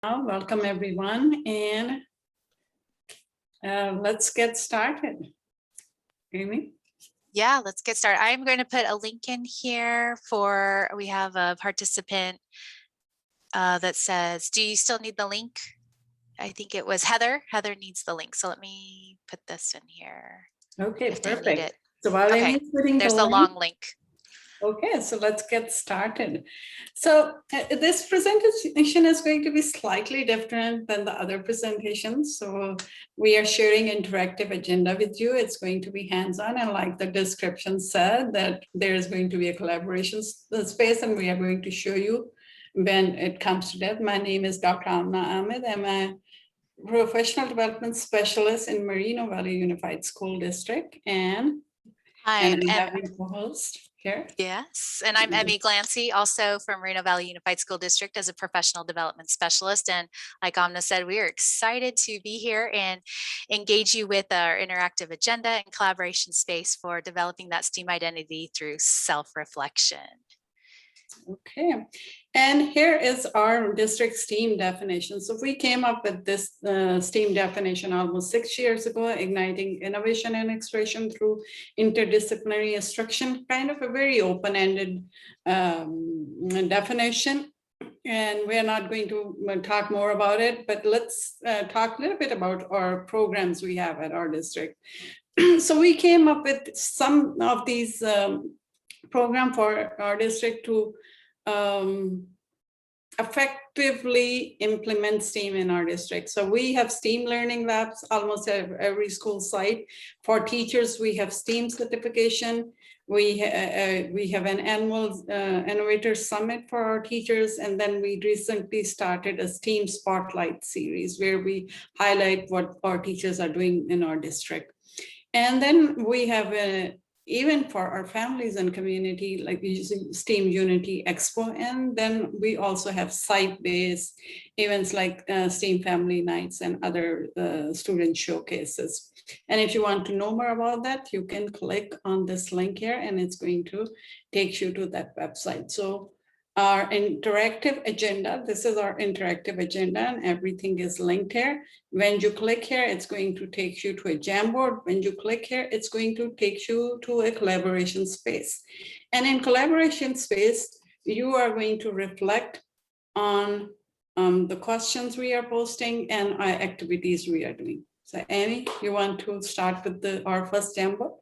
Welcome everyone, and let's get started. Amy? Yeah, let's get started. I'm going to put a link in here for, we have a participant that says, do you still need the link? I think it was Heather. Heather needs the link. So let me put this in here. Okay, if they need perfect. it. So while Okay, Amy's putting there's the a link, long link. Okay, so let's get started. So this presentation is going to be slightly different than the other presentations. So we are sharing interactive agenda with you. It's going to be hands-on, and like the description said, that there is going to be a collaboration space, and we are going to show you when it comes to that. My name is Dr. Amna Ahmad. I'm a professional development specialist in Moreno Valley Unified School District, and Hi, I'm having co-host here. Yes, and I'm Emmie Glancy, also from Moreno Valley Unified School District as a professional development specialist. And like Amna said, we are excited to be here and engage you with our interactive agenda and collaboration space for developing that STEAM identity through self-reflection. Okay, and here is our district STEAM definition. So we came up with this STEAM definition almost 6 years ago, igniting innovation and expression through interdisciplinary instruction, kind of a very open-ended definition. And we're not going to talk more about it, but let's talk a little bit about our programs we have at our district. So we came up with some of these program for our district to effectively implement STEAM in our district. So we have STEAM learning labs almost at every school site. For teachers, we have STEAM certification. We have an annual Innovator Summit for our teachers. And then we recently started a STEAM Spotlight series where we highlight what our teachers are doing in our district. And then we have a even for our families and community, like using STEAM Unity Expo. And then we also have site-based events like STEAM Family Nights and other student showcases. And if you want to know more about that, you can click on this link here and it's going to take you to that website. So our interactive agenda, this is our interactive agenda, and everything is linked here. When you click here, it's going to take you to a Jamboard. When you click here, it's going to take you to a collaboration space. And in collaboration space, you are going to reflect on the questions we are posting and activities we are doing. So Emmie, you want to start with our first Jamboard?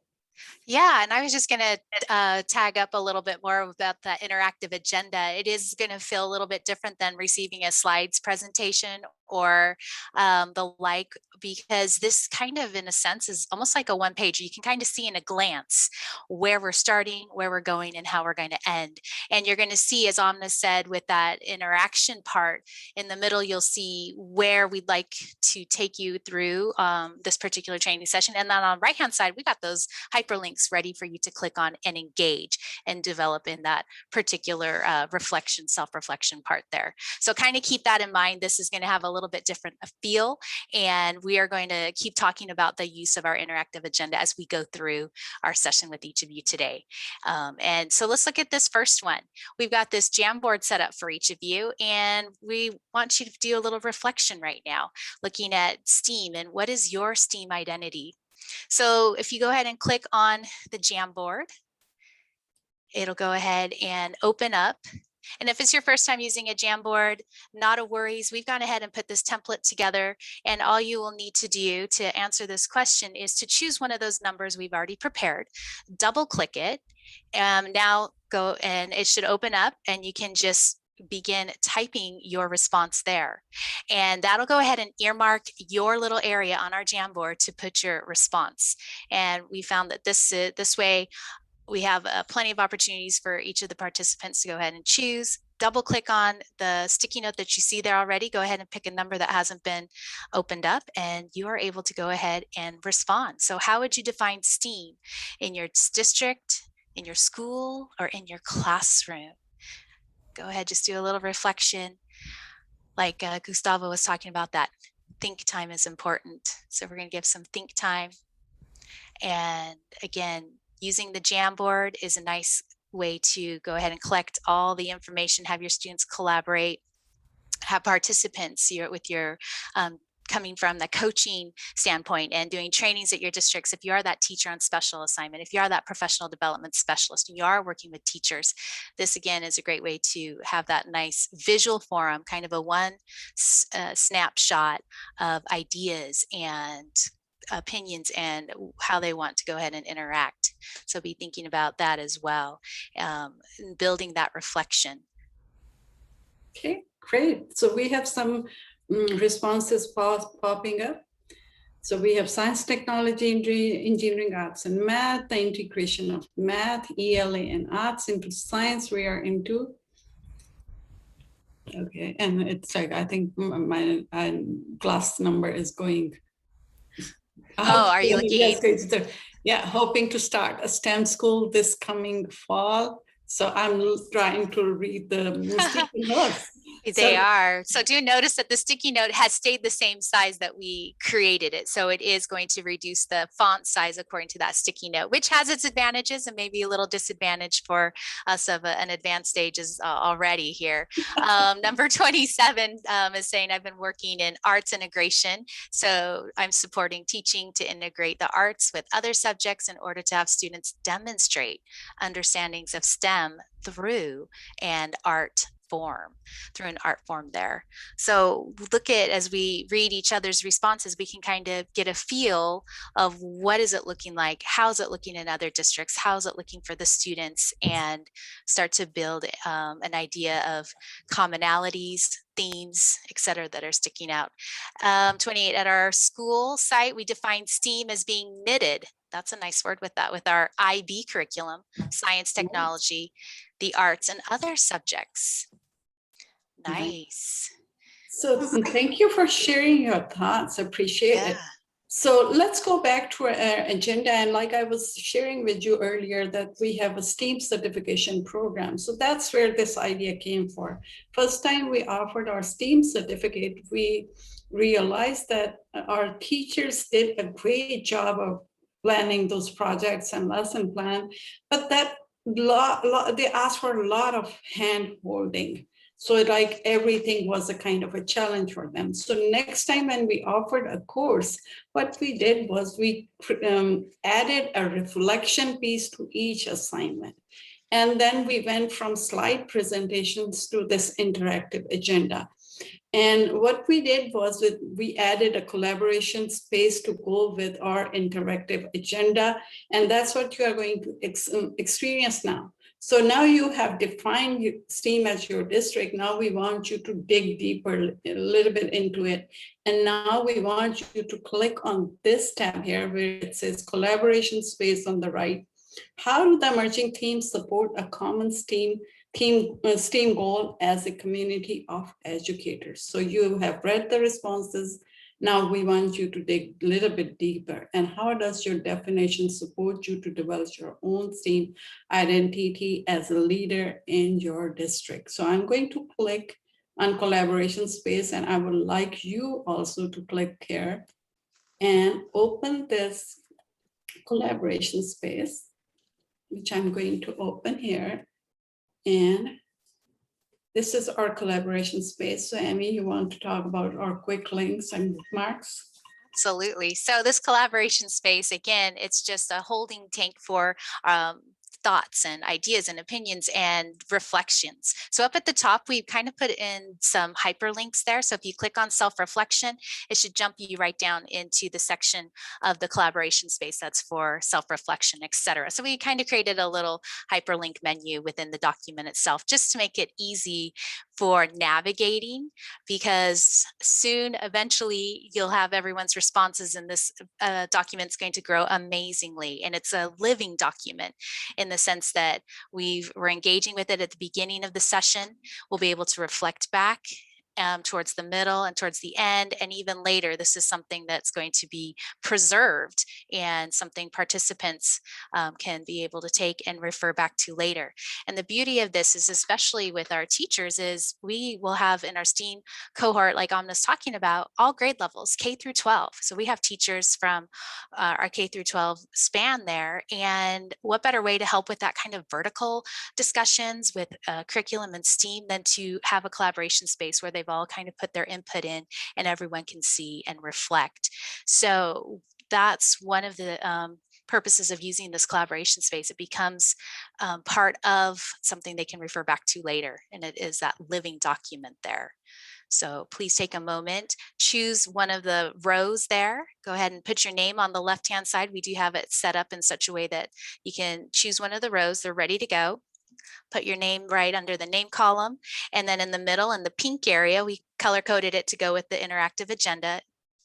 Yeah, and I was just going to tag up a little bit more about that interactive agenda. It is going to feel a little bit different than receiving a slides presentation or the like, because this kind of, in a sense, is almost like a one page. You can kind of see in a glance where we're starting, where we're going, and how we're going to end. And you're going to see, as Amna said, with that interaction part in the middle, you'll see where we'd like to take you through this particular training session. And then on the right-hand side, we got those hyperlinks ready for you to click on and engage and develop in that particular reflection, self-reflection part there. So kind of keep that in mind. This is going to have a little bit different feel, and we are going to keep talking about the use of our interactive agenda as we go through our session with each of you today. And so let's look at this first one. We've got this Jamboard set up for each of you, and we want you to do a little reflection right now, looking at STEAM and what is your STEAM identity. So if you go ahead and click on the Jamboard, it'll go ahead and open up. And if it's your first time using a Jamboard, not a worries. We've gone ahead and put this template together, and all you will need to do to answer this question is to choose one of those numbers we've already prepared, double click it, and now go and it should open up, and you can just begin typing your response there. And that'll go ahead and earmark your little area on our Jamboard to put your response. And we found that this way, we have plenty of opportunities for each of the participants to go ahead and choose. Double click on the sticky note that you see there already. Go ahead and pick a number that hasn't been opened up, and you are able to go ahead and respond. So how would you define STEAM in your district, in your school, or in your classroom? Go ahead, just do a little reflection. Like Gustavo was talking about, that think time is important. So we're going to give some think time. And again, using the Jamboard is a nice way to go ahead and collect all the information, have your students collaborate. have participants with your coming from the coaching standpoint and doing trainings at your districts. If you are that teacher on special assignment, if you are that professional development specialist, and you are working with teachers, this again is a great way to have that nice visual forum, kind of a snapshot of ideas and opinions and how they want to go ahead and interact. So be thinking about that as well, building that reflection. Okay, great. So we have some responses popping up. So we have science, technology, engineering, arts, and math, the integration of math, ELA, and arts into science we are into. Okay, and it's like, I think my class number is going. Oh, are you looking? Yeah, hoping to start a STEM school this coming fall. So I'm trying to read the sticky notes. They are. So do notice that the sticky note has stayed the same size that we created it. So it is going to reduce the font size according to that sticky note, which has its advantages and maybe a little disadvantage for us of an advanced stages already here. Number 27 is saying I've been working in arts integration. So I'm supporting teaching to integrate the arts with other subjects in order to have students demonstrate understandings of STEM through an art form there. So look at, as we read each other's responses, we can kind of get a feel of what is it looking like, how's it looking in other districts, how's it looking for the students, and start to build an idea of commonalities, themes, etc., that are sticking out. 28, at our school site, we define STEAM as being knitted. That's a nice word with that, with our IB curriculum, science, technology, the arts, and other subjects. Nice. So thank you for sharing your thoughts. Appreciate it. So let's go back to our agenda. And like I was sharing with you earlier, that we have a STEAM certification program. So that's where this idea came for. First time we offered our STEAM certificate, we realized that our teachers did a great job of planning those projects and lesson plan, but that they asked for a lot of hand holding. So like everything was a kind of a challenge for them. So next time when we offered a course, what we did was we added a reflection piece to each assignment. And then we went from slide presentations to this interactive agenda. And what we did was we added a collaboration space to go with our interactive agenda. And that's what you are going to experience now. So now you have defined STEAM as your district. Now we want you to dig deeper a little bit into it. And now we want you to click on this tab here where it says collaboration space on the right. How do the emerging teams support a common STEAM goal as a community of educators? So you have read the responses. Now we want you to dig a little bit deeper. And how does your definition support you to develop your own STEAM identity as a leader in your district? So I'm going to click on collaboration space, and I would like you also to click here and open this collaboration space, which I'm going to open here. And this is our collaboration space. So Emmie, you want to talk about our quick links and bookmarks? Absolutely. So this collaboration space, again, it's just a holding tank for thoughts and ideas and opinions and reflections. So up at the top, we've kind of put in some hyperlinks there. So if you click on self-reflection, it should jump you right down into the section of the collaboration space that's for self-reflection, etc. So we kind of created a little hyperlink menu within the document itself, just to make it easy for navigating, because soon, eventually, you'll have everyone's responses, and this document's going to grow amazingly. And it's a living document in the sense that we're engaging with it at the beginning of the session. We'll be able to reflect back towards the middle and towards the end, and even later. This is something that's going to be preserved and something participants can be able to take and refer back to later. And the beauty of this is, especially with our teachers, is we will have in our STEAM cohort, like Amna's talking about, all grade levels, K through 12. So we have teachers from our K through 12 span there. And what better way to help with that kind of vertical discussions with curriculum and STEAM than to have a collaboration space where they've they've all kind of put their input in and everyone can see and reflect. So that's one of the purposes of using this collaboration space. It becomes part of something they can refer back to later, and it is that living document there. So please take a moment, choose one of the rows there. Go ahead and put your name on the left-hand side. We do have it set up in such a way that you can choose one of the rows. They're ready to go. Put your name right under the name column. And then in the middle, in the pink area, we color coded it to go with the interactive agenda.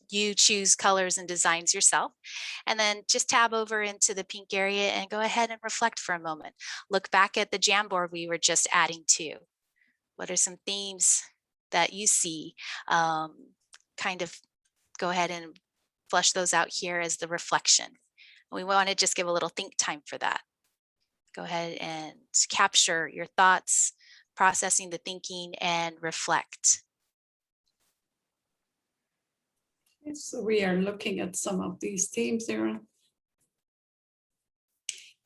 You choose colors and designs yourself, and then just tab over into the pink area and go ahead and reflect for a moment. Look back at the Jamboard we were just adding to. What are some themes that you see? Kind of go ahead and flush those out here as the reflection. We want to just give a little think time for that. Go ahead and capture your thoughts, processing the thinking, and reflect. So we are looking at some of these themes here.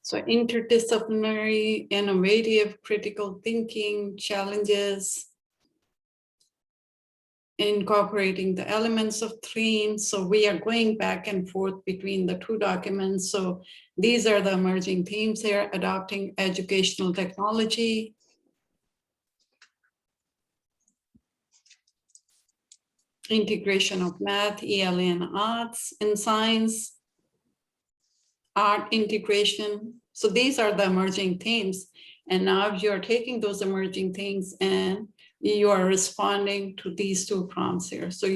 So interdisciplinary, innovative, critical thinking, challenges, incorporating the elements of themes. So we are going back and forth between the two documents. So these are the emerging themes here: adopting educational technology, integration of math, ELA, and arts in science, art integration. So these are the emerging themes. And now you're taking those emerging things and you are responding to these two prompts here. So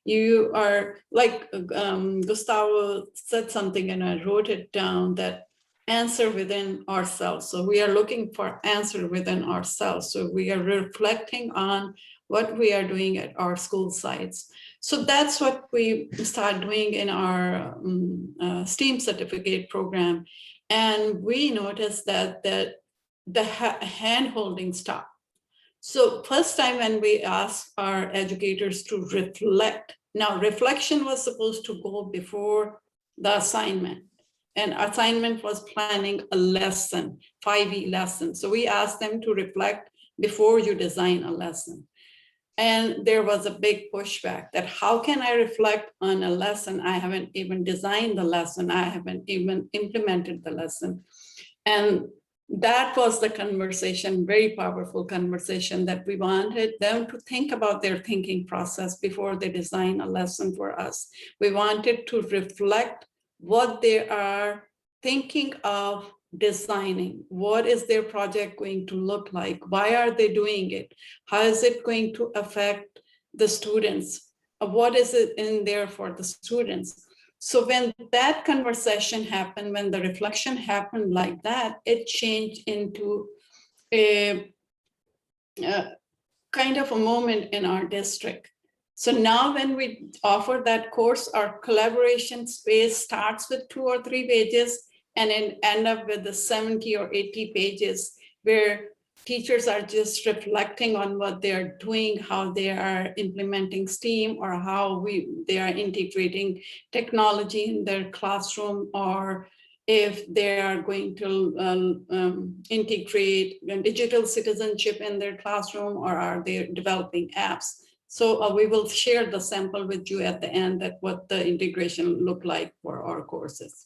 you are like Gustavo said something and I wrote it down, that answer within ourselves. So we are looking for answer within ourselves. So we are reflecting on what we are doing at our school sites. So that's what we start doing in our STEAM certificate program. And we noticed that the hand-holding stopped. So first time when we asked our educators to reflect, now reflection was supposed to go before the assignment. And assignment was planning a lesson, 5E lesson. So we asked them to reflect before you design a lesson. And there was a big pushback that how can I reflect on a lesson? I haven't even designed the lesson. I haven't even implemented the lesson. And that was the conversation, very powerful conversation, that we wanted them to think about their thinking process before they design a lesson for us. We wanted to reflect what they are thinking of designing. What is their project going to look like? Why are they doing it? How is it going to affect the students? What is it in there for the students? So when that conversation happened, when the reflection happened like that, it changed into a kind of a moment in our district. So now when we offer that course, our collaboration space starts with 2 or 3 pages and then end up with the 70 or 80 pages where teachers are just reflecting on what they are doing, how they are implementing STEAM, or how they are integrating technology in their classroom, or if they are going to integrate digital citizenship in their classroom, or are they developing apps. So we will share the sample with you at the end, that what the integration look like for our courses.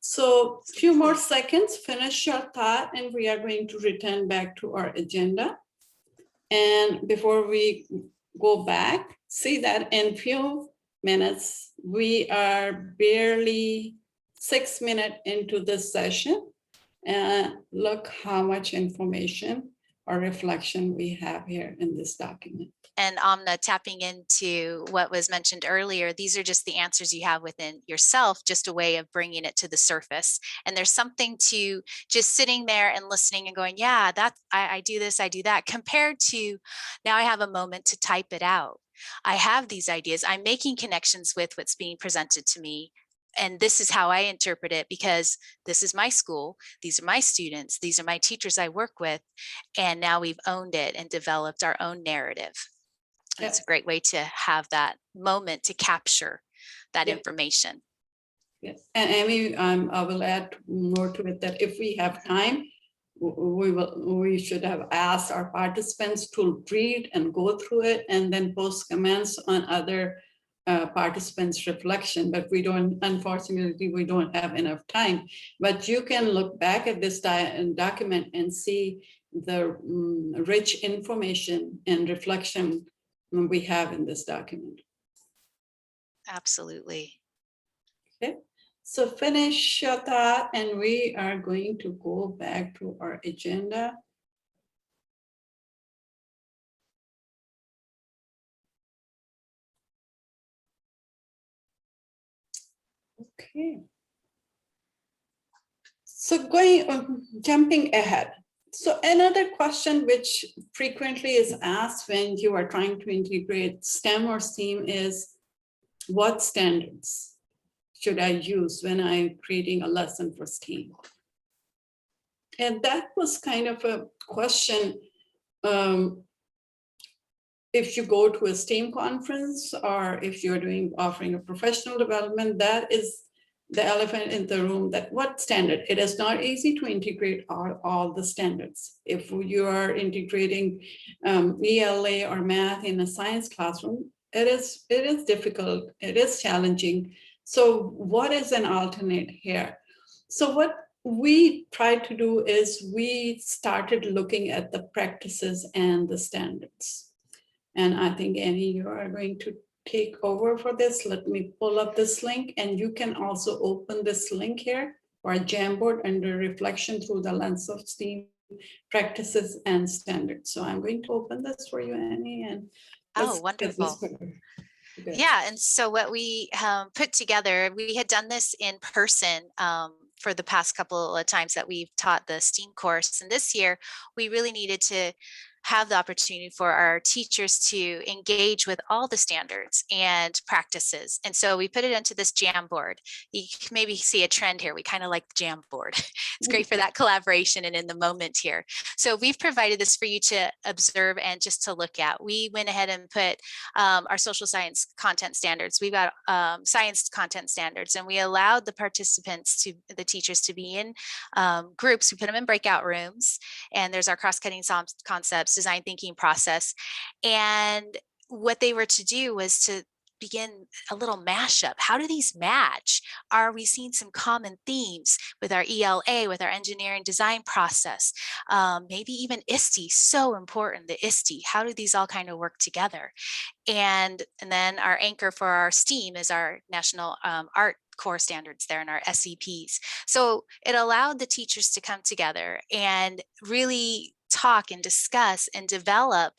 So a few more seconds, finish your thought, and we are going to return back to our agenda. And before we go back, see that in few minutes, we are barely 6 minutes into this session. And look how much information or reflection we have here in this document. And Amna, tapping into what was mentioned earlier, these are just the answers you have within yourself, just a way of bringing it to the surface. And there's something to just sitting there and listening and going, yeah, I do this, I do that, compared to now I have a moment to type it out. I have these ideas. I'm making connections with what's being presented to me. And this is how I interpret it, because this is my school. These are my students. These are my teachers I work with. And now we've owned it and developed our own narrative. Yeah. It's a great way to have that moment to capture that information. Yes, and Emmie, I will add more to it, that if we have time, we should have asked our participants to read and go through it and then post comments on other participants' reflection, but unfortunately, we don't have enough time. But you can look back at this document and see the rich information and reflection we have in this document. Absolutely. Okay, so finish your thought, and we are going to go back to our agenda. Okay. So jumping ahead. So another question which frequently is asked when you are trying to integrate STEM or STEAM is, what standards should I use when I'm creating a lesson for STEAM? And that was kind of a question. If you go to a STEAM conference or if you're offering a professional development, that is the elephant in the room, that what standard? It is not easy to integrate all the standards. If you are integrating ELA or math in a science classroom, it is difficult, it is challenging. So what is an alternate here? So what we tried to do is we started looking at the practices and the standards. And I think, Emmie, you are going to take over for this. Let me pull up this link, and you can also open this link here for Jamboard under reflection through the lens of STEAM practices and standards. So I'm going to open this for you, Emmie, and Oh, wonderful. Yeah, and so what we put together, we had done this in person for the past couple of times that we've taught the STEAM course. And this year, we really needed to have the opportunity for our teachers to engage with all the standards and practices. And so we put it into this Jamboard. You can maybe see a trend here. We kind of like the Jamboard. It's great for that collaboration and in the moment here. So we've provided this for you to observe and just to look at. We went ahead and put our social science content standards. We've got science content standards, and we allowed the participants, the teachers, to be in groups. We put them in breakout rooms, and there's our cross-cutting concepts, design thinking process. And what they were to do was to begin a little mashup. How do these match? Are we seeing some common themes with our ELA, with our engineering design process? Maybe even ISTE, so important, the ISTE. How do these all kind of work together? And then our anchor for our STEAM is our national art core standards there in our SEPs. So it allowed the teachers to come together and really talk and discuss and develop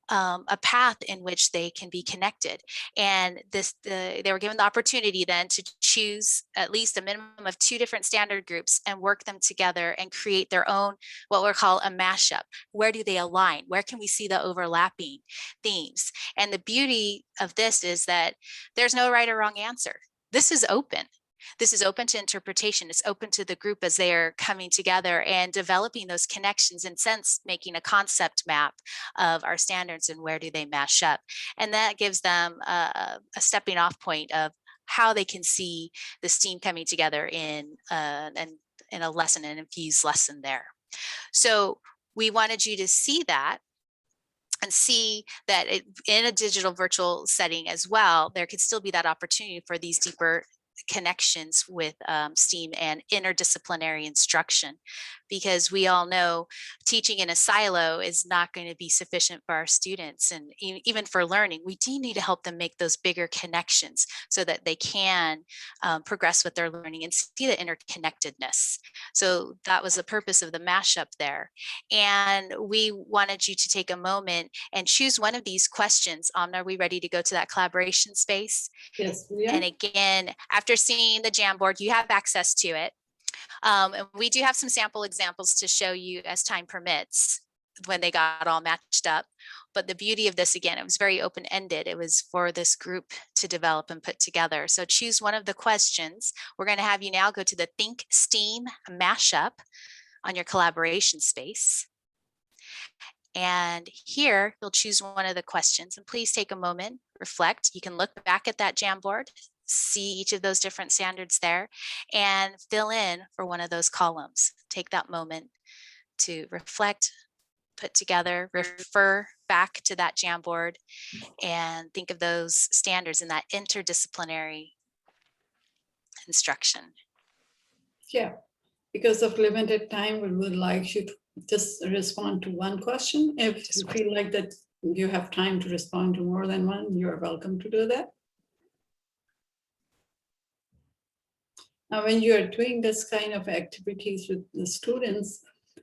a path in which they can be connected. And they were given the opportunity then to choose at least a minimum of 2 different standard groups and work them together and create their own, what we're called a mashup. Where do they align? Where can we see the overlapping themes? And the beauty of this is that there's no right or wrong answer. This is open. This is open to interpretation. It's open to the group as they are coming together and developing those connections, in sense, making a concept map of our standards and where do they mash up. And that gives them a stepping off point of how they can see the STEAM coming together in a lesson, an infused lesson there. So we wanted you to see that and see that in a digital virtual setting as well, there could still be that opportunity for these deeper connections with STEAM and interdisciplinary instruction, because we all know teaching in a silo is not going to be sufficient for our students, and even for learning, we do need to help them make those bigger connections so that they can progress with their learning and see the interconnectedness. So that was the purpose of the mashup there. And we wanted you to take a moment and choose one of these questions. Amna, are we ready to go to that collaboration space? Yes, we are. And again, after seeing the Jamboard, you have access to it. And we do have some sample examples to show you as time permits when they got all matched up. But the beauty of this, again, it was very open-ended. It was for this group to develop and put together. So choose one of the questions. We're going to have you now go to the Think STEAM mashup on your collaboration space. And here you'll choose one of the questions, and please take a moment, reflect. You can look back at that Jamboard, see each of those different standards there, and fill in for one of those columns. Take that moment to reflect, put together, refer back to that Jamboard, and think of those standards in that interdisciplinary instruction. Yeah, because of limited time, we would like you to just respond to one question. If you feel like that you have time to respond to more than one, you are welcome to do that. Now, when you are doing this kind of activities with the students,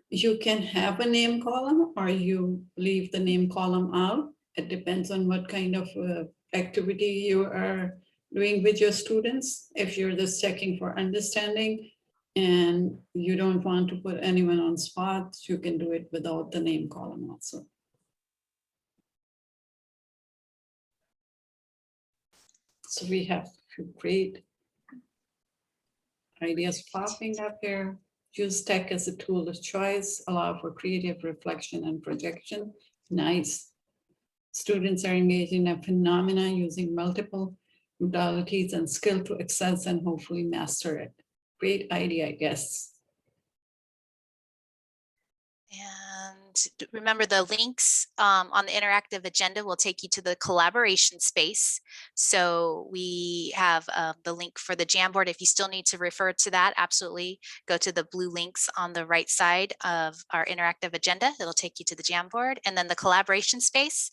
you can have a name column or you leave the name column out. It depends on what kind of activity you are doing with your students. If you're just checking for understanding and you don't want to put anyone on spot, you can do it without the name column also. So we have great ideas popping up here. Use tech as a tool of choice, allow for creative reflection and projection. Nice. Students are engaged in a phenomena using multiple modalities and skill to access and hopefully master it. Great idea, I guess. And remember, the links on the interactive agenda will take you to the collaboration space. So we have the link for the Jamboard. If you still need to refer to that, absolutely go to the blue links on the right side of our interactive agenda. It'll take you to the Jamboard. And then the collaboration space,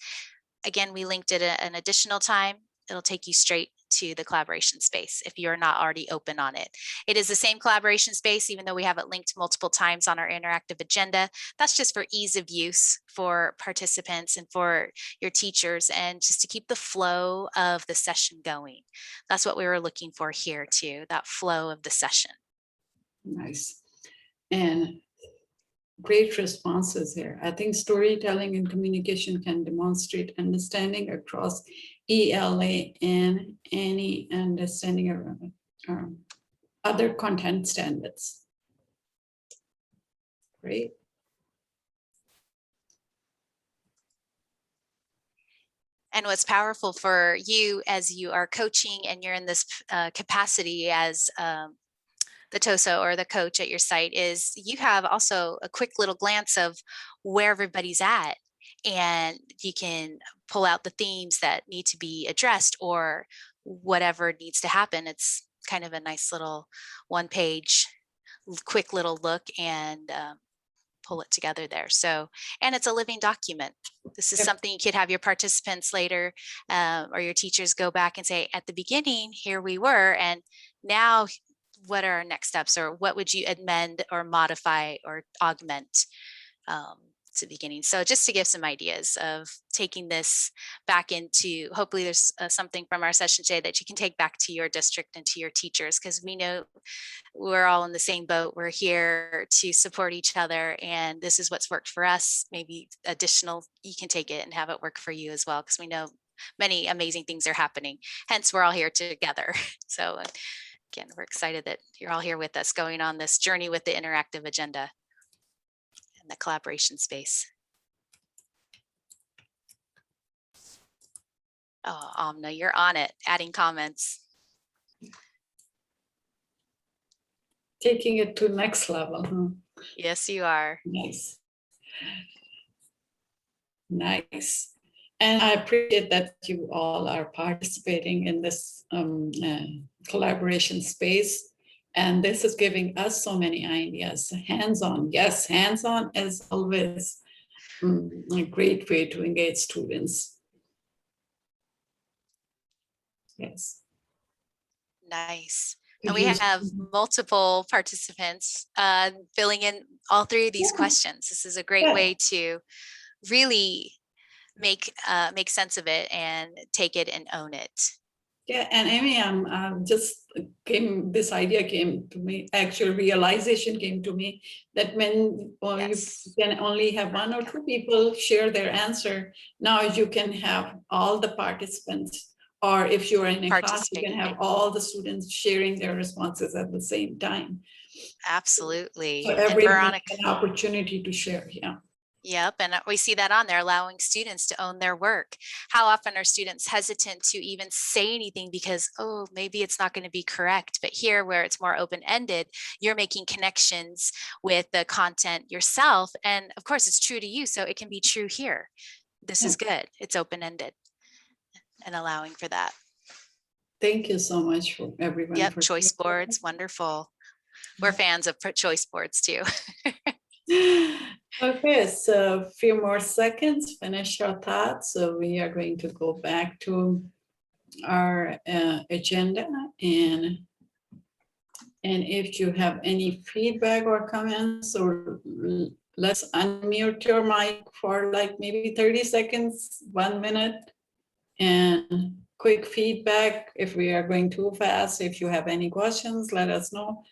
again, we linked it an additional time. It'll take you straight to the collaboration space if you're not already open on it. It is the same collaboration space, even though we have it linked multiple times on our interactive agenda. That's just for ease of use for participants and for your teachers, and just to keep the flow of the session going. That's what we were looking for here too, that flow of the session. Nice. And great responses here. I think storytelling and communication can demonstrate understanding across ELA and any understanding around other content standards. Great. And what's powerful for you as you are coaching and you're in this capacity as the TOSA or the coach at your site is you have also a quick little glance of where everybody's at, and you can pull out the themes that need to be addressed or whatever needs to happen. It's kind of a nice little one-page quick little look and pull it together there. So, and it's a living document. This is something you could have your participants later or your teachers go back and say, at the beginning, here we were, and now what are our next steps, or what would you amend or modify or augment to the beginning. So just to give some ideas of taking this back into, hopefully there's something from our session today that you can take back to your district and to your teachers, because we know we're all in the same boat. We're here to support each other, and this is what's worked for us. Maybe additional, you can take it and have it work for you as well, because we know many amazing things are happening. Hence, we're all here together. So again, we're excited that you're all here with us going on this journey with the interactive agenda and the collaboration space. Oh, Amna, you're on it, adding comments. Taking it to next level, huh? Yes, you are. Nice. Nice. And I appreciate that you all are participating in this collaboration space. And this is giving us so many ideas. Hands-on, yes, hands-on is always a great way to engage students. Yes. Nice. And we have multiple participants filling in all three of these questions. This is a great way to really make sense of it and take it and own it. Yeah, and Emmie, this idea came to me, actual realization came to me that when you can only have one or two people share their answer, now you can have all the participants, or if you're in a class, you can have all the students sharing their responses at the same time. Absolutely. So everyone has an opportunity to share, yeah. Yep, and we see that on there, allowing students to own their work. How often are students hesitant to even say anything because, oh, maybe it's not going to be correct? But here, where it's more open-ended, you're making connections with the content yourself. And of course, it's true to you, so it can be true here. This is good. It's open-ended and allowing for that. Thank you so much for everyone. Yep, For choice boards, wonderful. We're fans of choice boards too. Okay, so a few more seconds, finish your thoughts. So we are going to go back to our agenda, and if you have any feedback or comments, or let's unmute your mic for like maybe 30 seconds, 1 minute, and quick feedback. If we are going too fast, if you have any questions, let us know.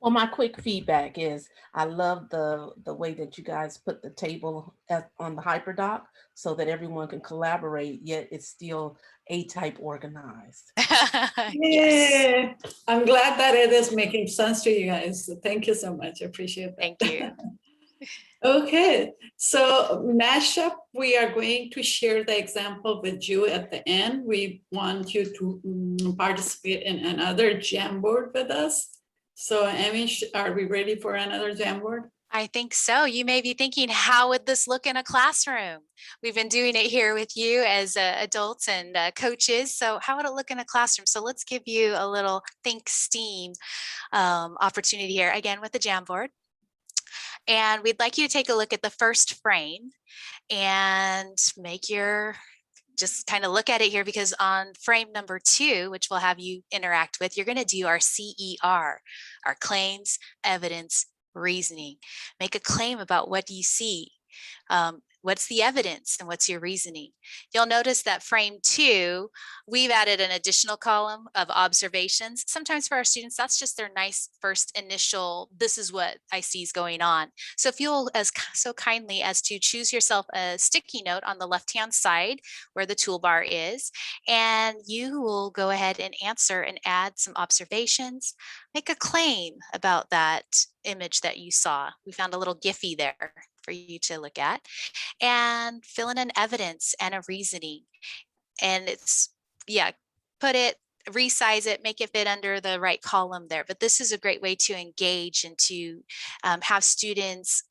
Well, my quick feedback is I love the way that you guys put the table on the HyperDoc so that everyone can collaborate, yet it's still A-type organized. Yes. Yeah, I'm glad that it is making sense to you guys. So thank you so much. I appreciate that. Thank you. Okay, so Mashup, we are going to share the example with you at the end. We want you to participate in another Jamboard with us. So Emmie, are we ready for another Jamboard? I think so. You may be thinking, how would this look in a classroom? We've been doing it here with you as adults and coaches. So how would it look in a classroom? So let's give you a little think STEAM opportunity here, again, with the Jamboard. And we'd like you to take a look at the first frame and just kind of look at it here, because on frame number 2, which we'll have you interact with, you're going to do our CER, our claims, evidence, reasoning. Make a claim about what do you see, what's the evidence, and what's your reasoning. You'll notice that frame 2, we've added an additional column of observations. Sometimes for our students, that's just their nice first initial, this is what I see is going on. So if you'll so kindly as to choose yourself a sticky note on the left-hand side where the toolbar is, and you will go ahead and answer and add some observations, make a claim about that image that you saw. We found a little Giphy there for you to look at, and fill in an evidence and a reasoning. And it's, resize it, make it fit under the right column there. But this is a great way to engage and to have students,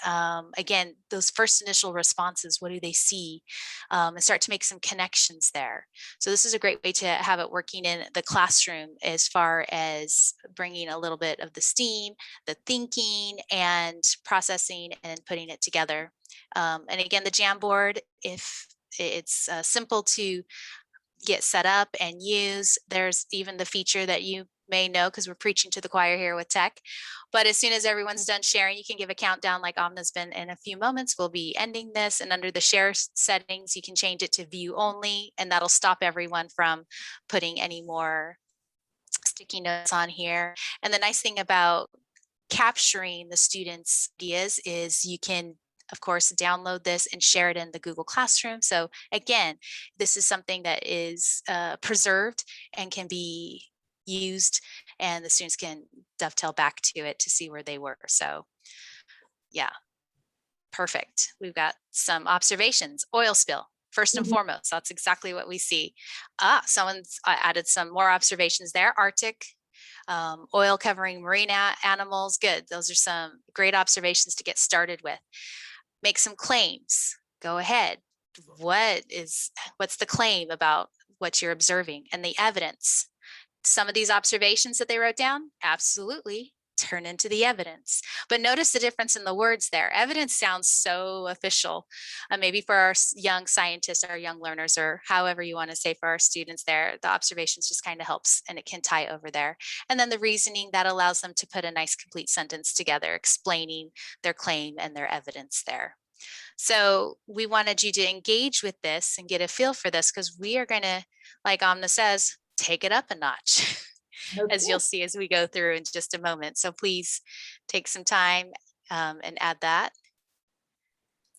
again, those first initial responses, what do they see? And start to make some connections there. So this is a great way to have it working in the classroom as far as bringing a little bit of the STEAM, the thinking and processing and putting it together. And again, the Jamboard, if it's simple to get set up and use. There's even the feature that you may know, because we're preaching to the choir here with tech. But as soon as everyone's done sharing, you can give a countdown like Amna's been. In a few moments, we'll be ending this. And under the share settings, you can change it to view only, and that'll stop everyone from putting any more sticky notes on here. And the nice thing about capturing the students' ideas is you can, of course, download this and share it in the Google Classroom. So again, this is something that is preserved and can be used, and the students can dovetail back to it to see where they were. So yeah, perfect. We've got some observations. Oil spill, first and foremost, that's exactly what we see. Someone's added some more observations there. Arctic. Oil covering marine animals. Good. Those are some great observations to get started with. Make some claims. Go ahead. What's the claim about what you're observing and the evidence? Some of these observations that they wrote down, absolutely turn into the evidence. But notice the difference in the words there. Evidence sounds so official. Maybe for our young scientists, our young learners, or however you want to say for our students there, the observations just kind of helps, and it can tie over there. And then the reasoning, that allows them to put a nice complete sentence together explaining their claim and their evidence there. So we wanted you to engage with this and get a feel for this, because we are going to, like Amna says, take it up a notch. Okay. As you'll see as we go through in just a moment. So please take some time and add that.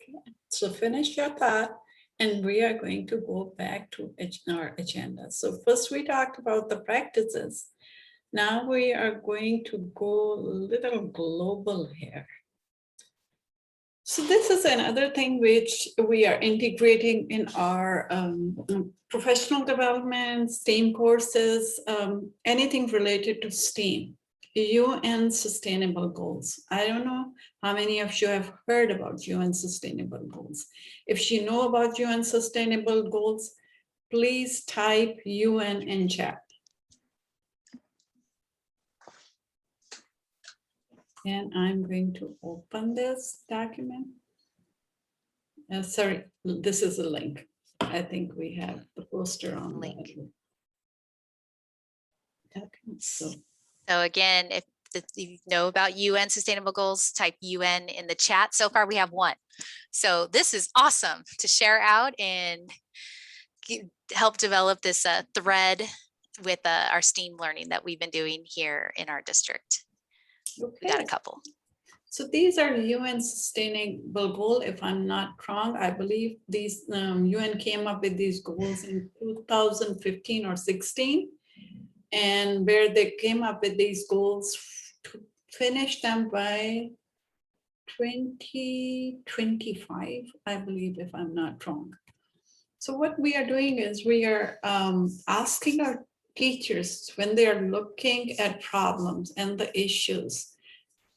Okay. So finish your thought, and we are going to go back to our agenda. So first we talked about the practices. Now we are going to go a little global here. So this is another thing which we are integrating in our professional development, STEAM courses, anything related to STEAM, UN Sustainable Goals. I don't know how many of you have heard about UN Sustainable Goals. If you know about UN Sustainable Goals, please type UN in chat. And I'm going to open this document. Sorry, this is a link. I think we have the poster on Link. the document. So again, if you know about UN Sustainable Goals, type UN in the chat. So far we have one. So this is awesome to share out and help develop this thread with our STEAM learning that we've been doing here in our district. We got a couple. So these are UN Sustainable Goal. If I'm not wrong, I believe these UN came up with these goals in 2015 or 16, and where they came up with these goals to finish them by 2025, I believe, if I'm not wrong. So what we are doing is we are asking our teachers when they are looking at problems and the issues,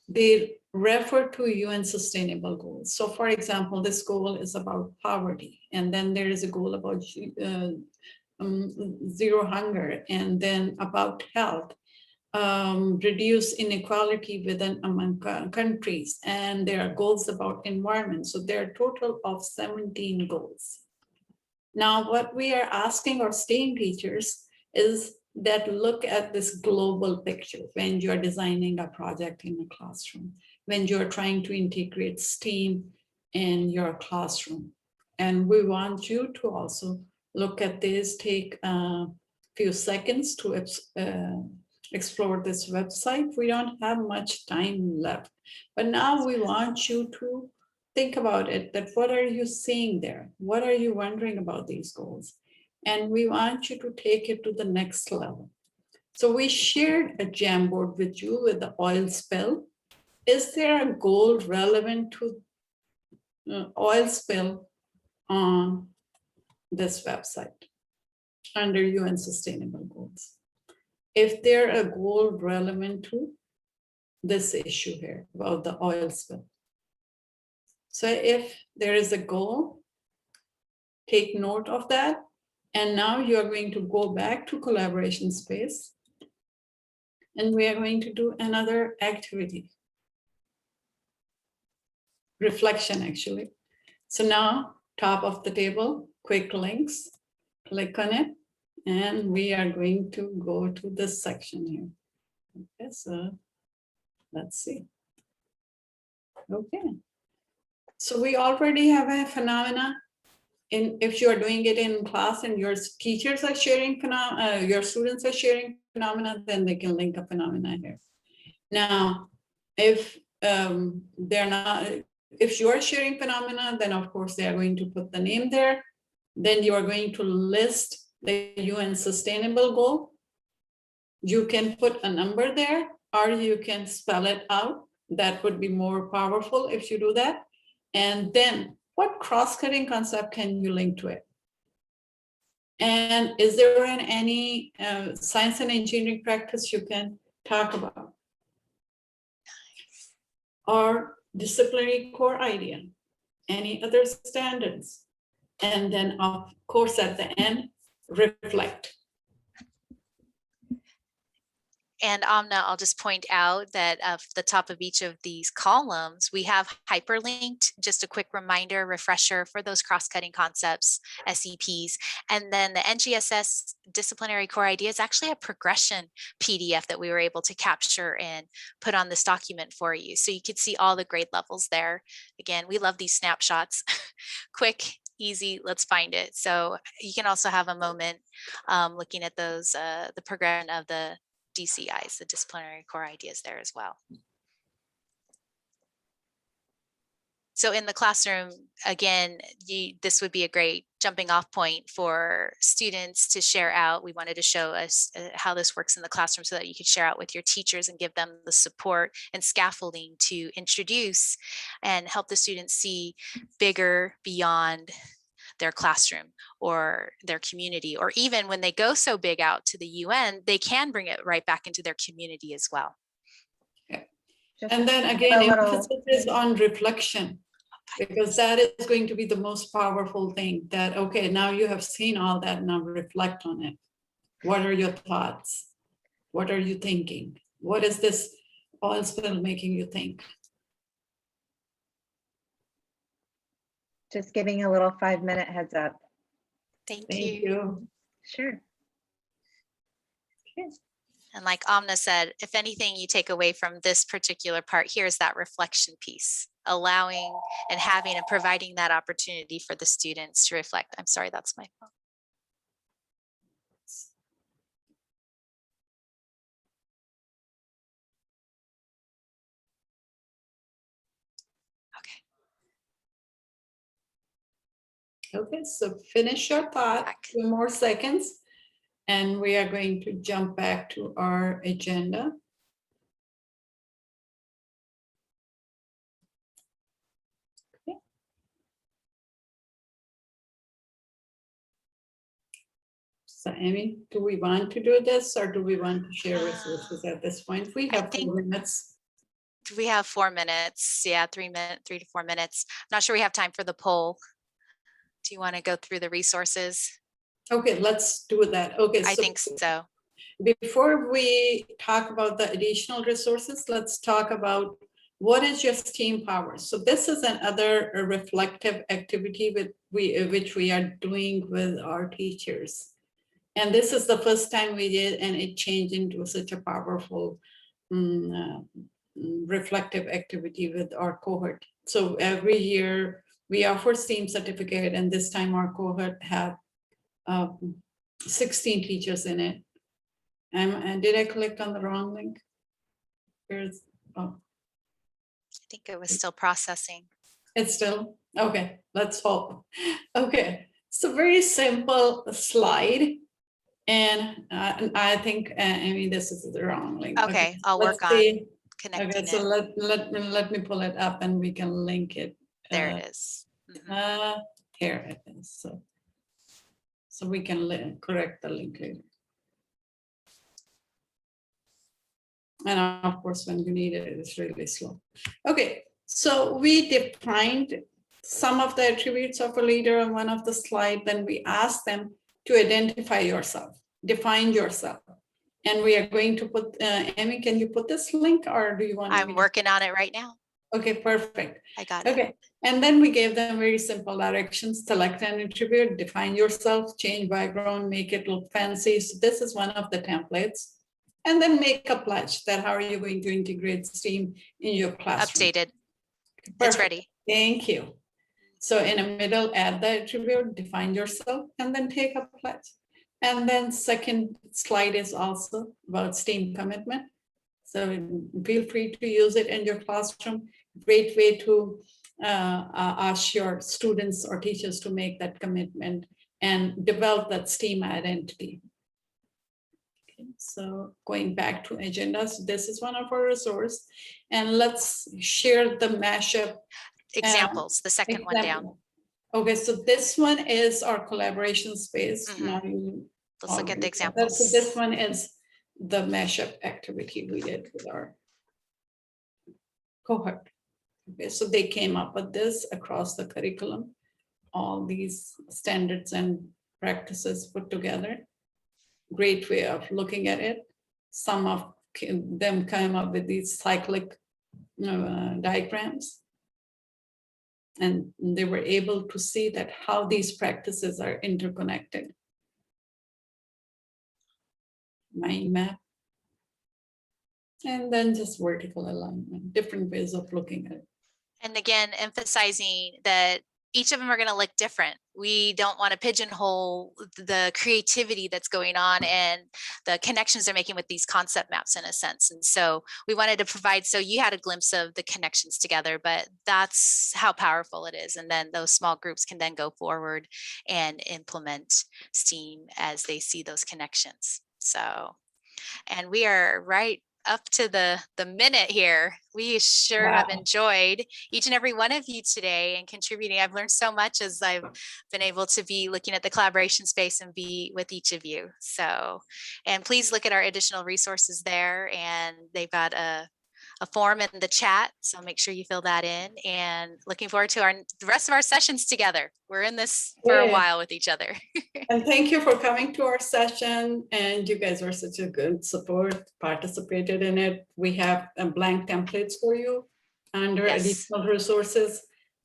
they refer to UN Sustainable Goals. So for example, this goal is about poverty, and then there is a goal about zero hunger, and then about health, reduce inequality within among countries, and there are goals about environment. So there are a total of 17 goals. Now, what we are asking our STEAM teachers is that look at this global picture when you're designing a project in a classroom, when you're trying to integrate STEAM in your classroom. And we want you to also look at this, take a few seconds to explore this website. We don't have much time left, but now we want you to think about it, that what are you seeing there? What are you wondering about these goals? And we want you to take it to the next level. So we shared a Jamboard with you with the oil spill. Is there a goal relevant to oil spill on this website under UN Sustainable Goals? If there a goal relevant to this issue here about the oil spill. So if there is a goal, take note of that. And now you are going to go back to collaboration space. And we are going to do another activity. Reflection, actually. So now, top of the table, quick links, click on it. And we are going to go to this section here. Okay, so let's see. Okay. So we already have a phenomena. If you are doing it in class and your teachers are sharing phenomena, your students are sharing phenomena, then they can link a phenomena here. Now, if they're not, if you are sharing phenomena, then of course they are going to put the name there. Then you are going to list the UN Sustainable Goal. You can put a number there, or you can spell it out. That would be more powerful if you do that. And then what cross-cutting concept can you link to it? And is there any science and engineering practice you can talk about? Or disciplinary core idea? Any other standards? And then of course at the end, reflect. And Amna, I'll just point out that at the top of each of these columns, we have hyperlinked, just a quick reminder, refresher for those cross-cutting concepts, SEPs. And then the NGSS disciplinary core idea is actually a progression PDF that we were able to capture and put on this document for you. So you could see all the grade levels there. Again, we love these snapshots. Quick, easy, let's find it. So you can also have a moment looking at those, the progression of the DCIs, the disciplinary core ideas there as well. So in the classroom, again, this would be a great jumping off point for students to share out. We wanted to show us how this works in the classroom so that you could share out with your teachers and give them the support and scaffolding to introduce and help the students see bigger beyond their classroom or their community, or even when they go so big out to the UN, they can bring it right back into their community as well. And then again, emphasis is on reflection, because that is going to be the most powerful thing. That, okay, now you have seen all that, now reflect on it. What are your thoughts? What are you thinking? What is this oil spill making you think? Just giving a little 5-minute heads up. Thank Thank you. you. Sure. Okay. And like Amna said, if anything you take away from this particular part here is that reflection piece, allowing and having and providing that opportunity for the students to reflect. I'm sorry, that's my phone. Okay, so finish your thought, Back. 2 more seconds, and we are going to jump back to our agenda. Okay. So Emmie, do we want to do this or do we want to share resources at this point? We have 4 minutes. We have 4 minutes. Yeah, 3 to 4 minutes. I'm not sure we have time for the poll. Do you want to go through the resources? Okay, let's do that. Okay, I so think so. before we talk about the additional resources, let's talk about what is your STEAM power. So this is another reflective activity which we are doing with our teachers. And this is the first time we did, and it changed into such a powerful reflective activity with our cohort. So every year we offer STEAM certificate, and this time our cohort have 16 teachers in it. And did I click on the wrong link? Here's, oh, I think it was still processing. it's still, okay, let's hope. Okay, so very simple slide. And I think, I mean, this is the wrong link. Okay, I'll let's work on see. connecting Okay, so it. let me pull it up and we can link it. There it is. Mhm. Here it is. So we can correct the link later. And of course, when you need it, it's really slow. Okay, so we defined some of the attributes of a leader on one of the slides. Then we asked them to identify yourself, define yourself. And we are going to put, Emmie, can you put this link or do you want me I'm to? working on it right now. Okay, perfect. I got it. Okay, and then we gave them very simple directions: select an attribute, define yourself, change background, make it look fancy. So this is one of the templates. And then make a pledge that how are you going to integrate STEAM in your classroom. Updated. Perfect. It's ready. Thank you. So in the middle, add the attribute, define yourself, and then take a pledge. And then second slide is also about STEAM commitment. So feel free to use it in your classroom. Great way to ask your students or teachers to make that commitment and develop that STEAM identity. Okay, so going back to agenda, so this is one of our resources. And let's share the mashup. Examples, the second one down. Okay, so this one is our collaboration space. Now Let's look at the so examples. this one is the mashup activity we did with our cohort. Okay, so they came up with this across the curriculum, all these standards and practices put together. Great way of looking at it. Some of them came up with these cyclic diagrams. And they were able to see that how these practices are interconnected. Mind map. And then just vertical alignment, different ways of looking at it. And again, emphasizing that each of them are going to look different. We don't want to pigeonhole the creativity that's going on and the connections they're making with these concept maps in a sense. And so we wanted to provide, so you had a glimpse of the connections together, but that's how powerful it is. And then those small groups can then go forward and implement STEAM as they see those connections. So, and we are right up to the minute here. We sure have enjoyed each and every one of you today and contributing. I've learned so much as I've been able to be looking at the collaboration space and be with each of you. So, and please look at our additional resources there, and they've got a form in the chat. So make sure you fill that in, and looking forward to the rest of our sessions together. We're in this for a while with each other. And thank you for coming to our session. And you guys were such a good support, participated in it. We have blank templates for you under additional resources.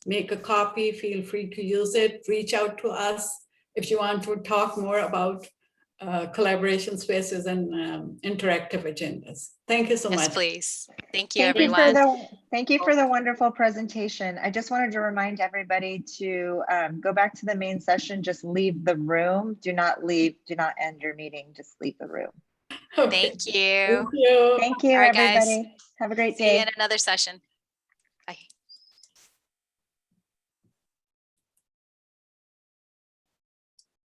Make a copy, feel free to use it. Reach out to us if you want to talk more about collaboration spaces and interactive agendas. Thank you so much. Yes, please. Thank you, everyone. Thank you for the wonderful presentation. I just wanted to remind everybody to go back to the main session, just leave the room. Do not leave, do not end your meeting, just leave the room. Okay. Thank you. Thank you. Thank you, All right, everybody. guys. Have a great See you day. in another session. Bye.